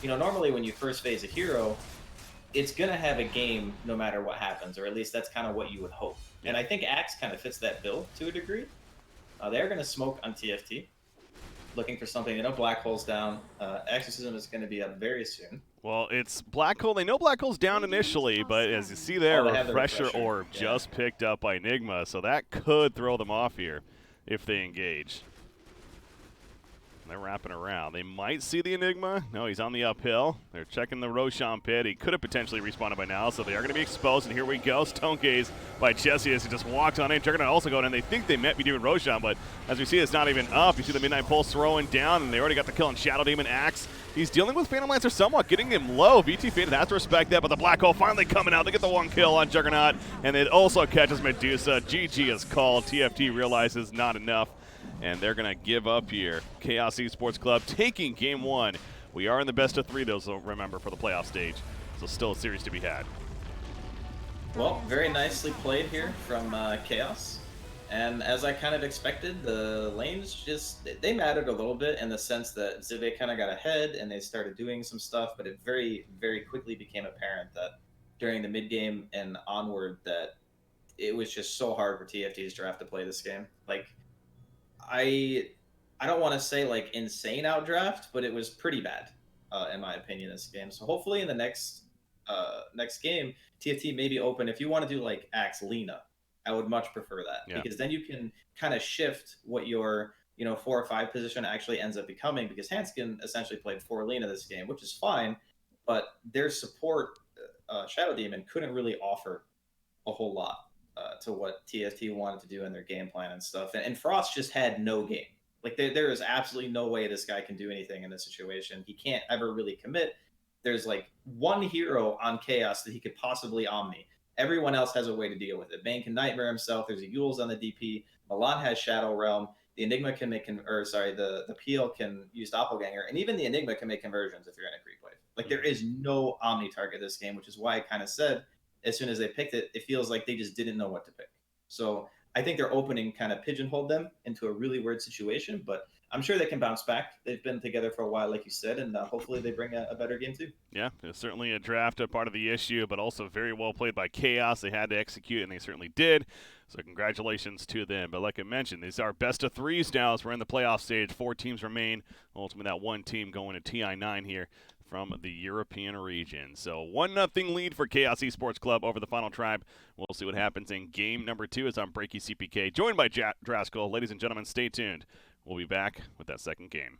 [SPEAKER 1] you know, normally when you first phase a hero, it's going to have a game no matter what happens, or at least that's kind of what you would hope. And I think Axe kind of fits that bill to a degree. They're going to smoke on TFT. Looking for something. They know Black Hole's down. Exorcism is going to be up very soon.
[SPEAKER 2] Well, it's Black Hole. They know Black Hole's down initially, but as you see there, refresher orb just picked up by Enigma, so that could throw them off here if they engage. They're wrapping around. They might see the Enigma. No, he's on the uphill. They're checking the Roshan pit. He could have potentially respawned by now, so they are going to be exposed. And here we go. Stone Gaze by Jesse as he just walked on in. Juggernaut also going in. They think they might be doing Roshan, but as we see, it's not even up. You see the Midnight Pulse throwing down, and they already got the kill on Shadow Demon Axe. He's dealing with Phantom Lancer somewhat, getting him low. VT Faded has to respect that, but the Black Hole finally coming out. They get the one kill on Juggernaut, and it also catches Medusa. GG is called. TFT realizes not enough, and they're going to give up here. Chaos Esports Club taking game 1. We are in the best of 3, though, so remember, for the playoff stage. So still a series to be had.
[SPEAKER 1] Well, very nicely played here from Chaos. And as I kind of expected, the lanes just, they mattered a little bit in the sense that Zive kind of got ahead and they started doing some stuff, but it very, very quickly became apparent that during the mid game and onward that it was just so hard for TFT's draft to play this game. Like, I don't want to say like insane outdraft, but it was pretty bad in my opinion this game. So hopefully in the next game, TFT may be open. If you want to do like Axe Lena, I would much prefer that because then you can kind of shift what your 4 or 5 position actually ends up becoming. Because Hanskin essentially played 4 Lena this game, which is fine, but their support Shadow Demon couldn't really offer a whole lot to what TFT wanted to do in their game plan and stuff. And Frost just had no game. Like there is absolutely no way this guy can do anything in this situation. He can't ever really commit. There's like one hero on Chaos that he could possibly Omni. Everyone else has a way to deal with it. Bane can Nightmare himself. There's a Yules on the DP. Milan has Shadow Realm. The Enigma can make, the Peel can use Doppelganger. And even the Enigma can make conversions if you're in a creep wave. Like there is no Omni target this game, which is why I kind of said, as soon as they picked it, it feels like they just didn't know what to pick. So I think their opening kind of pigeonholed them into a really weird situation, but I'm sure they can bounce back. They've been together for a while, like you said, and hopefully they bring a better game too.
[SPEAKER 2] Yeah, it's certainly a draft a part of the issue, but also very well played by Chaos. They had to execute, and they certainly did. So congratulations to them. But like I mentioned, these are best of threes now as we're in the playoff stage. 4 teams remain. Ultimately, that one team going to TI9 here from the European region. So 1-0 lead for Chaos Esports Club over the Final Tribe. We'll see what happens in game number 2 as I'm BreakyCPK, joined by Draskyl. Ladies and gentlemen, stay tuned. We'll be back with that second game.